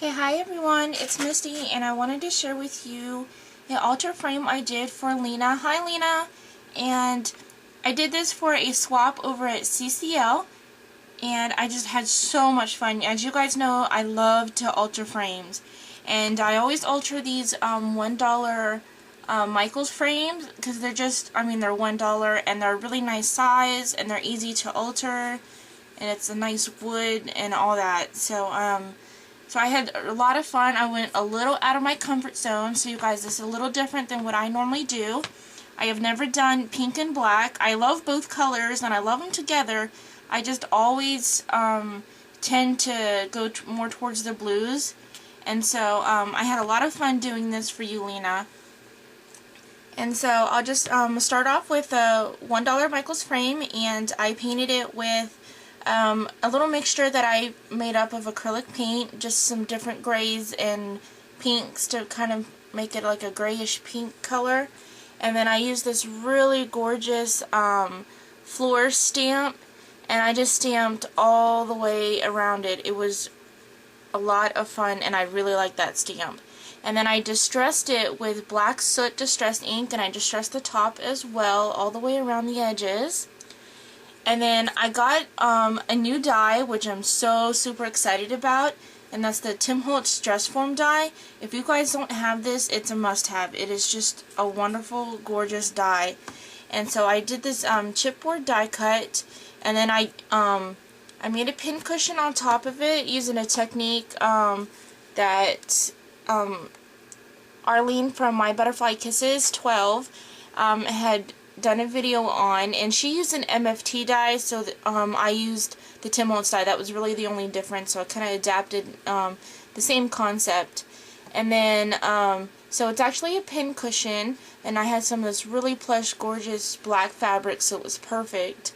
Okay, hi everyone, it's Misty and I wanted to share with you the altar frame I did for Lena. Hi Lena! And I did this for a swap over at CCL and I just had so much fun. As you guys know, I love to altar frames and I always alter these $1 Michaels frames because they're just, they're $1 and they're really nice size and they're easy to alter and it's a nice wood and all that. So I had a lot of fun. I went a little out of my comfort zone. So you guys, this is a little different than what I normally do. I have never done pink and black. I love both colors and I love them together. I just always tend to go more towards the blues. And so I had a lot of fun doing this for you, Lena. And so I'll just start off with a $1 Michaels frame, and I painted it with a little mixture that I made up of acrylic paint, just some different grays and pinks to kind of make it like a grayish pink color. And then I used this really gorgeous floor stamp, and I just stamped all the way around it. It was a lot of fun and I really like that stamp. And then I distressed it with black soot distressed ink, and I distressed the top as well all the way around the edges. And then I got a new die, which I'm so super excited about, and that's the Tim Holtz Dress Form die. If you guys don't have this, it's a must-have. It is just a wonderful, gorgeous die. And so I did this chipboard die cut, and then I made a pin cushion on top of it using a technique that Arlene from My Butterfly Kisses 12 had done a video on, and she used an MFT die, so I used the Tim Holtz die. That was really the only difference, so I kind of adapted the same concept. And then so it's actually a pin cushion, and I had some of this really plush gorgeous black fabric, so it was perfect.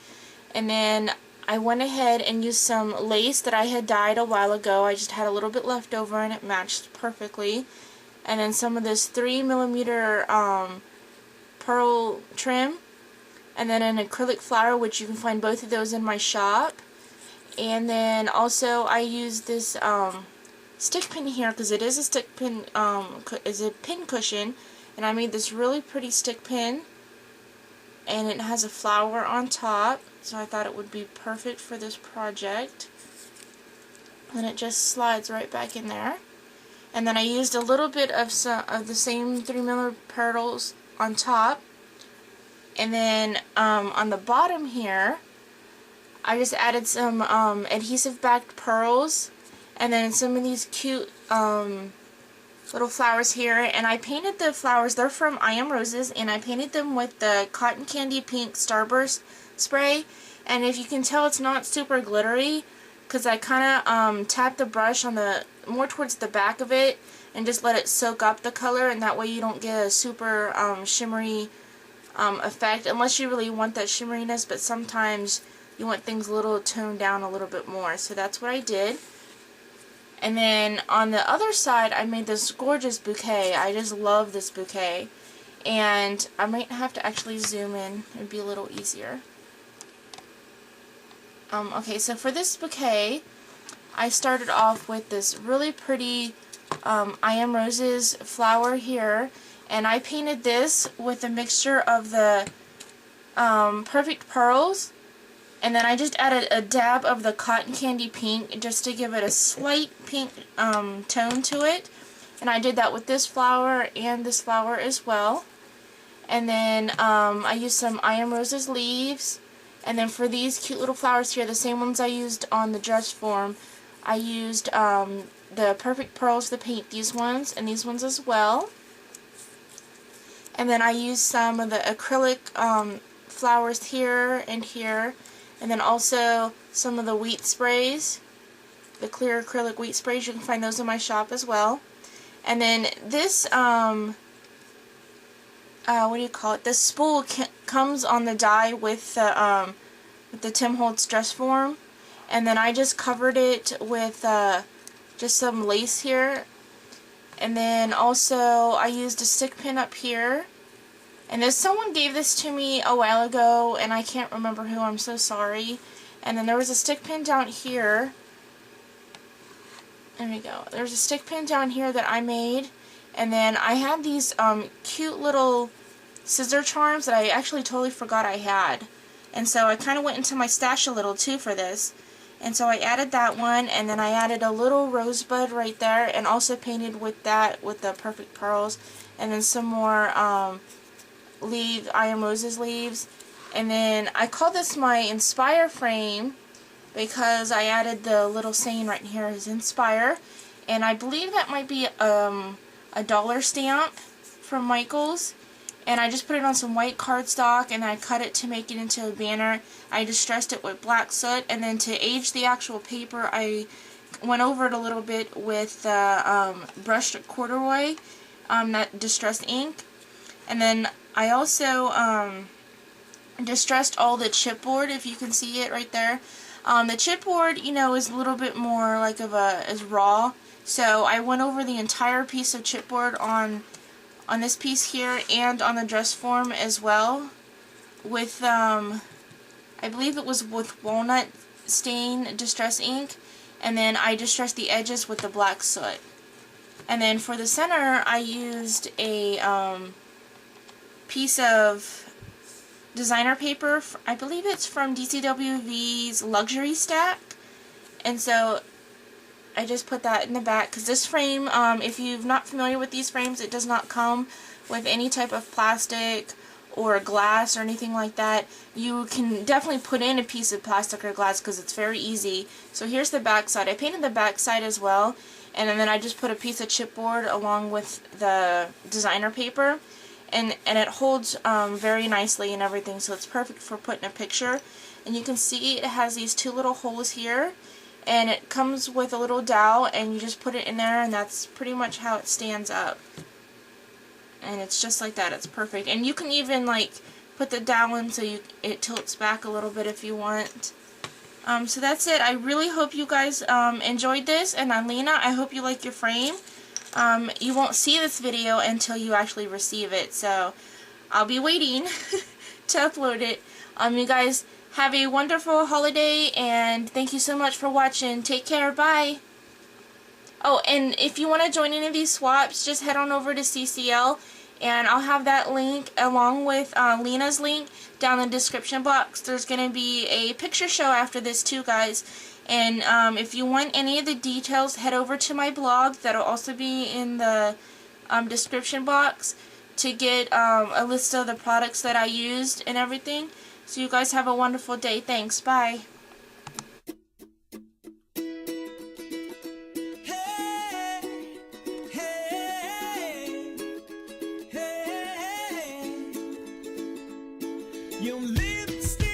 And then I went ahead and used some lace that I had dyed a while ago. I just had a little bit left over and it matched perfectly. And then some of this 3mm pearl trim, and then an acrylic flower, which you can find both of those in my shop. And then also I used this stick pin here because it is a stick pin, is a pin cushion, and I made this really pretty stick pin, and it has a flower on top, so I thought it would be perfect for this project. And it just slides right back in there. And then I used a little bit of the same 3mm pearls on top, and then on the bottom here I just added some adhesive backed pearls, and then some of these cute little flowers here, and I painted the flowers. They're from I Am Roses, and I painted them with the Cotton Candy Pink Starburst spray. And if you can tell, it's not super glittery because I kind of tapped the brush on the more towards the back of it and just let it soak up the color, and that way you don't get a super shimmery effect, unless you really want that shimmeriness, but sometimes you want things a little toned down a little bit more. So that's what I did. And then on the other side I made this gorgeous bouquet. I just love this bouquet, and I might have to actually zoom in. It'd be a little easier. Okay, so for this bouquet I started off with this really pretty I Am Roses flower here, and I painted this with a mixture of the Perfect Pearls, and then I just added a dab of the Cotton Candy Pink just to give it a slight pink tone to it. And I did that with this flower and this flower as well. And then I used some I Am Roses leaves, and then for these cute little flowers here, the same ones I used on the dress form, I used the Perfect Pearls to paint these ones and these ones as well. And then I used some of the acrylic flowers here and here, and then also some of the wheat sprays, the clear acrylic wheat sprays. You can find those in my shop as well. And then this what do you call it? This spool comes on the die with the Tim Holtz Dress Form, and then I just covered it with just some lace here, and then also I used a stick pin up here. And someone gave this to me a while ago, and I can't remember who. I'm so sorry. And then there was a stick pin down here, There we go. There's a stick pin down here that I made, and then I had these cute little scissor charms that I actually totally forgot I had. And so I kind of went into my stash a little too for this. And so I added that one, and then I added a little rosebud right there, and also painted with that with the Perfect Pearls, and then some more leaves, I Am Roses leaves. And then I call this my Inspire frame because I added the little saying right here is Inspire, and I believe that might be a dollar stamp from Michaels. And I just put it on some white cardstock, and I cut it to make it into a banner. I distressed it with black soot, and then to age the actual paper, I went over it a little bit with brushed corduroy, that distressed ink. And then I also distressed all the chipboard, if you can see it right there. The chipboard, you know, is a little bit more like is raw, so I went over the entire piece of chipboard on this piece here and on the dress form as well with I believe it was with walnut stain distress ink, and then I distressed the edges with the black soot. And then for the center I used a piece of designer paper. I believe it's from DCWV's Luxury Stack, and so I just put that in the back because this frame, if you're not familiar with these frames, it does not come with any type of plastic or glass or anything like that. You can definitely put in a piece of plastic or glass because it's very easy. So here's the back side. I painted the back side as well, and then I just put a piece of chipboard along with the designer paper, and it holds very nicely and everything, so it's perfect for putting a picture. And you can see it has these two little holes here, and it comes with a little dowel, and you just put it in there, and that's pretty much how it stands up. And it's just like that. It's perfect. And you can even like put the dowel in so it tilts back a little bit if you want. So that's it. I really hope you guys enjoyed this, and Alina, I hope you like your frame. You won't see this video until you actually receive it, so I'll be waiting to upload it. You guys have a wonderful holiday, and thank you so much for watching. Take care. Bye. Oh, and if you want to join any of these swaps, just head on over to CCL, and I'll have that link along with Lena's link down in the description box. There's going to be a picture show after this too, guys. And if you want any of the details, head over to my blog. That'll also be in the description box to get a list of the products that I used and everything. So you guys have a wonderful day. Thanks. Bye. Your lipstick